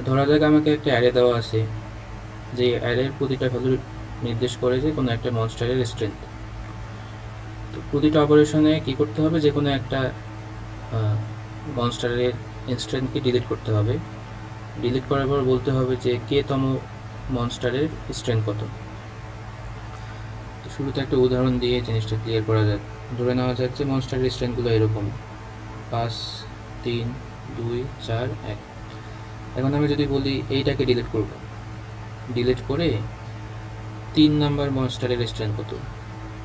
ধরা যাক আমাকে একটা অ্যারে দেওয়া আছে, যে অ্যারের প্রতিটা ভ্যালু নির্দেশ করে যে কোনো একটা মনস্টারের স্ট্রেংথ। তো প্রতিটা অপারেশনে কি করতে হবে, যে কোনো একটা মনস্টারের স্ট্রেংথকে ডিলিট করতে হবে। ডিলিট করার পর বলতে হবে যে কে তম মনস্টারের স্ট্রেংথ কত। তো শুরুতে একটা উদাহরণ দিয়ে জিনিসটা ক্লিয়ার করা যাক। ধরে নেওয়া যাক যে মনস্টারের স্ট্রেংথগুলো এরকম 5, 3, 2, 4, 1। এখন আমি যদি বলি এইটাকে ডিলিট করব, ডিলিট করে 3 নাম্বার মনস্টারের স্ট্রেংথ কত,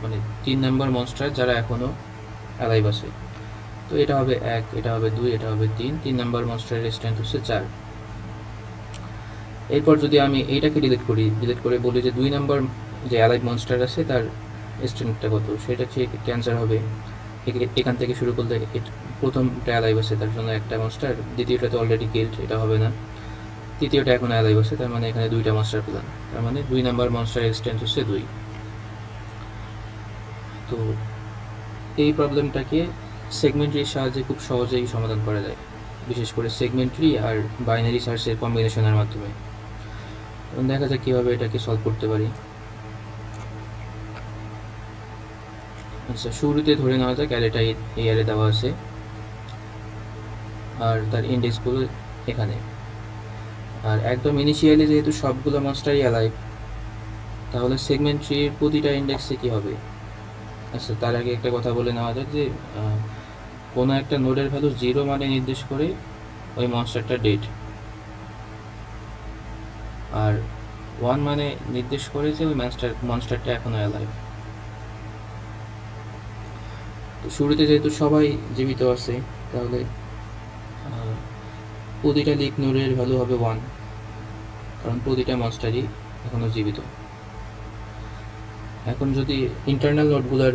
মানে 3 নাম্বার মনস্টার যারা এখনও অ্যালাইভ আছে। তো এটা হবে 1, এটা হবে 2, এটা হবে 3। 3 নাম্বার মনস্টারের স্ট্রেংথ হচ্ছে 4। এরপর যদি আমি এইটাকে ডিলিট করি, ডিলিট করে বলি যে 2 নাম্বার যে অ্যালাইভ মনস্টার আছে তার স্ট্রেংথটা কত, সেটা ক্যান্সার হবে। এখান থেকে শুরু করলে প্রথমটা অ্যালাইভ আছে তার জন্য একটা মনস্টার, দ্বিতীয়টা তো অলরেডি কিল্ড, এটা হবে না। তৃতীয়টা এখন অ্যালাইভ আছে, তার মানে এখানে 2টা মনস্টার পেলাম, তার মানে 2 নাম্বার মনস্টারের স্ট্রেংথ হচ্ছে 2। তো এই প্রবলেমটাকে সেগমেন্টরির সাহায্যে খুব সহজেই সমাধান করা যায়, বিশেষ করে সেগমেন্টরি আর বাইনারি সার্চের কম্বিনেশনের মাধ্যমে। দেখা যাক কীভাবে এটাকে সলভ করতে পারি। আচ্ছা, শুরুতে ধরে নেওয়া যাক অ্যারেটা এই অ্যারে দেওয়া আছে আর তার ইন্ডেক্সগুলো এখানে। আর একদম ইনিশিয়ালি যেহেতু সবগুলো মনস্টারই অ্যালাইভ, তাহলে সেগমেন্টরির প্রতিটা ইন্ডেক্সে কী হবে। আচ্ছা, তার আগে একটা কথা বলে নেওয়া যাক যে কোনো একটা নোডের ভ্যালু 0 মানে নির্দেশ করে ওই মনস্টারটা ডেড, আর 1 মানে নির্দেশ করে যে ওই মনস্টারটা এখনও অ্যালাইভ। তো শুরুতে যেহেতু সবাই জীবিত আছে, তাহলে প্রতিটা লিক নোডের ভ্যালু হবে 1, কারণ প্রতিটা মনস্টারই এখনও জীবিত। এখন যদি ইন্টারনাল নোডগুলোর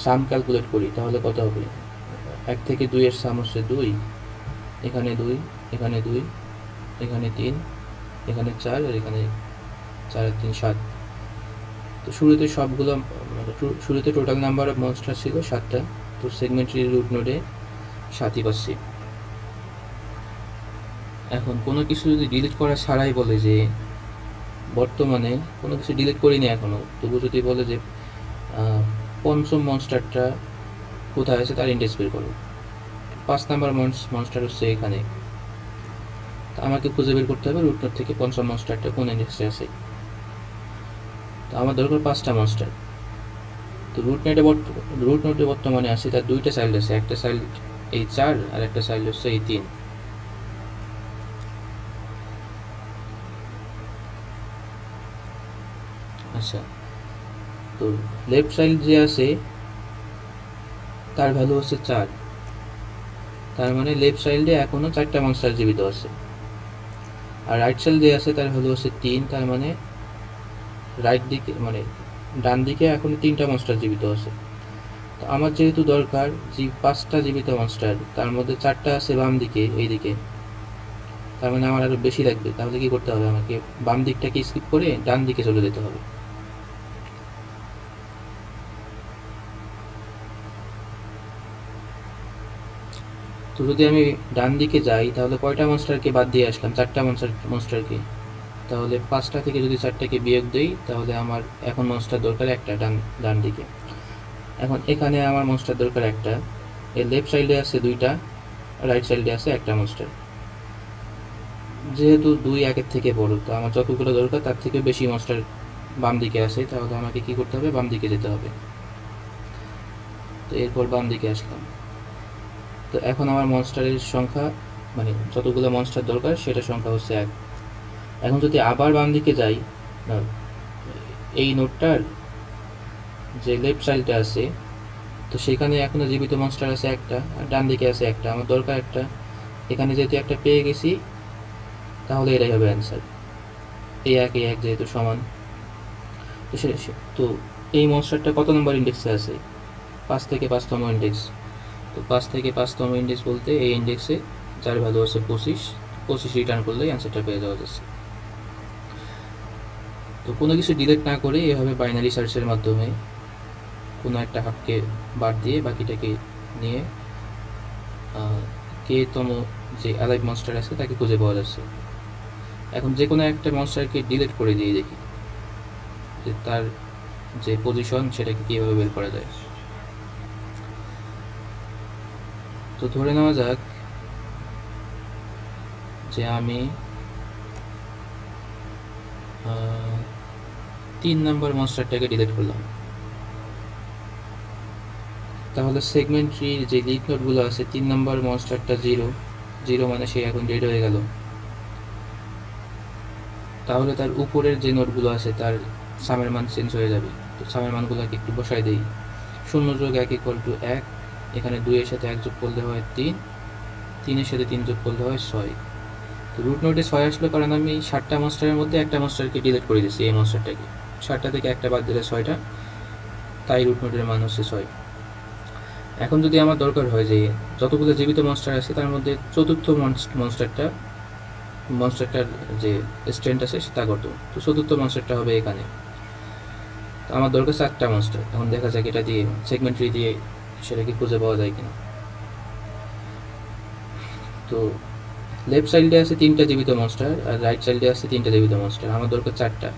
সাম ক্যালকুলেট করি তাহলে কত হবে। 1 থেকে 2 এর সাম হচ্ছে 2, এখানে 2, এখানে 2, এখানে 3, এখানে 4, আর এখানে 4 আর 3 7। তো শুরুতে টোটাল নাম্বার অফ মনস্টার ছিল 7টা, তো সেগমেন্টারি রুট নোডে 7ই পাচ্ছি। এখন কোনো কিছু যদি ডিলিট করা ছাড়াই বলে যে বর্তমানে কোনো কিছু ডিলিট করিনি এখনও, তবু যদি বলে যে পঞ্চম মনস্টারটা কোথায় আছে তার ইন্ডেক্স বের করো, 5 নাম্বার মনস্টার হচ্ছে এখানে, তো আমাকে খুঁজে বের করতে হবে রুট নোড থেকে পঞ্চম মনস্টারটা কোন ইন্ডেক্সে আছে। তো আমার দরকার 5টা মনস্টার। তো রুট নোডে বর্তমানে আছে তার 2টা চাইল্ড আছে, একটা চাইল্ড এই 4 আর একটা চাইল্ড হচ্ছে এই 3। আচ্ছা, তো লেফট চাইল্ড যে আছে তার ভ্যালু হচ্ছে 4, তার মানে লেফট চাইল্ডে এখনও 4টা মনস্টার জীবিত আছে। আর রাইট চাইল্ড যে আছে তার ভ্যালু হচ্ছে 3, তার মানে রাইট দিকে মানে ডান দিকে এখনও 3টা মনস্টার জীবিত আছে। তো আমার যেহেতু দরকার যে 5টা জীবিত মনস্টার, তার মধ্যে 4টা আছে বাম দিকে এই দিকে, তার মানে আমার আরও বেশি লাগবে। তাহলে কি করতে হবে, আমাকে বাম দিকটাকে স্কিপ করে ডান দিকে চলে যেতে হবে। তো যদি আমি ডান দিকে যাই তাহলে কয়টা মনস্টারকে বাদ দিয়ে আসলাম, 4টা মনস্টারকে। তাহলে 5টা থেকে যদি 4টাকে বিয়োগ দিই তাহলে আমার এখন মনস্টার দরকার একটা ডান দিকে। এখন এখানে আমার মনস্টার দরকার একটা, এর লেফট সাইডে আছে 2টা, রাইট সাইডে আছে একটা মনস্টার। যেহেতু 2 1-এর থেকে বড়, তো আমার যতগুলো দরকার তার থেকে বেশি মনস্টার বাম দিকে আছে, তাহলে আমাকে কি করতে হবে, বাম দিকে যেতে হবে। তো এরপর বাম দিকে আসলাম। তো এখন আমার মনস্টারের সংখ্যা মানে যতগুলো মনস্টার দরকার সেটার সংখ্যা হচ্ছে 1। এখন যদি আবার বাম দিকে যাই, এই নোডটার যে লেফট সাইডে আছে, তো সেখানে এখনও জীবিত মনস্টার আছে একটা, আর ডান দিকে আছে একটা, আমার দরকার একটা। এখানে যেহেতু একটা পেয়ে গেছি তাহলে এটাই হবে অ্যান্সার। এই 1 যেহেতু সমান, তো এই মনস্টারটা কত নম্বর ইন্ডেক্সে আছে, 5 থেকে 5তম ইন্ডেক্স। তো 5 থেকে 5তম ইন্ডেক্স বলতে এই ইন্ডেক্সে যার ভ্যালু আছে 25 রিটার্ন করলেই অ্যান্সারটা পেয়ে যাওয়া যাচ্ছে। তো কোনো কিছু ডিলিট না করে এভাবে বাইনারি সার্চের মাধ্যমে কোনো একটা হাতকে বাদ দিয়ে বাকিটাকে নিয়ে কে তম যে অ্যালাইভ মনস্টার আছে তাকে খুঁজে পাওয়া যাচ্ছে। এখন যে কোনো একটা মনস্টারকে ডিলিট করে দিয়ে দেখি যে তার যে পজিশন সেটাকে কীভাবে বের করা যায়। তো ধরে নেওয়া যাক যে আমি 3 নম্বর মনস্টারটাকে ডিলিট করলাম। তাহলে সেগমেন্টরির যে লিফ নোডগুলো আছে 3 নম্বর মনস্টারটা 0 মানে সে এখন ডেড হয়ে গেল। তাহলে তার উপরের যে নোটগুলো আছে তার সামের মান চেঞ্জ হয়ে যাবে। তো সামের মানগুলোকে একটু বসাই দেই। 0 যোগ 1 ইকুয়াল টু 1, এখানে 2 এর সাথে 1 যোগ করলে হয় 3, 3 এর সাথে 3 যোগ করলে হয় 6। তো রুট নোটে 6 আসলো কারণ আমি 7টা মনস্টারের মধ্যে একটা মনস্টারকে ডিলিট করে দিয়েছি, এই মনস্টারটাকে। 7টা থেকে একটা বাদ দিলে 6টা, তাই রুট নোটের মান হচ্ছে 6। এখন যদি আমার দরকার হয় যে যতগুলো জীবিত মনস্টার আছে তার মধ্যে চতুর্থ মনস্টারটার যে স্ট্রেন্থ আছে সেটা কত, তো চতুর্থ মনস্টারটা হবে এখানে। তো আমার দরকার 4টা মনস্টার। এখন দেখা যাক এটা দিয়ে সেগমেন্টরি দিয়ে সেটাকে খুঁজে পাওয়া যায় কিনা। তো লেফট সাইডে আছে 3টা জীবিত মনস্টার আর রাইট সাইডে আছে 3টা জীবিত মনস্টার। আমার দরকার 4টা।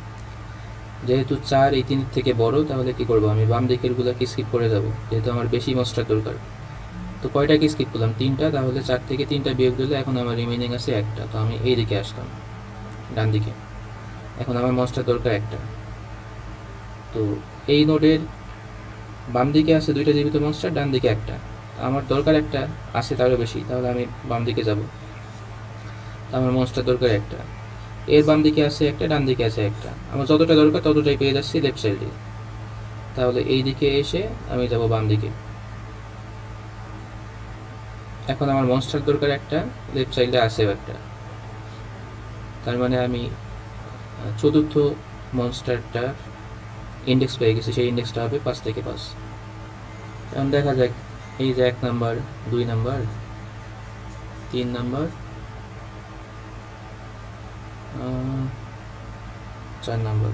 যেহেতু 4 এই 3 থেকে বড়, তাহলে কি করব, আমি বাম দিকের গুলাকে স্কিপ করে যাব, যেহেতু আমার বেশি মনস্টার দরকার। তো কয়টাকে স্কিপ করলাম, 3টা। তাহলে 4 থেকে 3টা বিয়োগ দিলে এখন আমার রিমেনিং আছে 1টা। তো আমি এই দিকে আসলাম, ডান দিকে। এখন আমার মনস্টার দরকার 1টা। তো এই নোডের বাম দিকে আছে 2টা জীবিত মনস্টার, ডান দিকে 1টা। আমার দরকার 1টা, আছে তারও বেশি, তাহলে আমি বাম দিকে যাব। আমার মনস্টার দরকার 1টা। এর বাম দিকে আছে 1টা, ডান দিকে আছে 1টা। আমার যতটা দরকার ততটাই পেয়ে যাচ্ছি লেফট সাইডে। তাহলে এই দিকে এসে আমি যাব বাম দিকে। এখন আমার মনস্টার দরকার 1টা, লেফট সাইডে আছে 1টা। তার মানে আমি চতুর্থ মনস্টারটার ইন্ডেক্স পেয়ে গেছি। সেই ইন্ডেক্সটা হবে 5 থেকে 5। এখন দেখা যাক, এই যে 1 নাম্বার, 2 নাম্বার, 3 নাম্বার, 4 নাম্বার।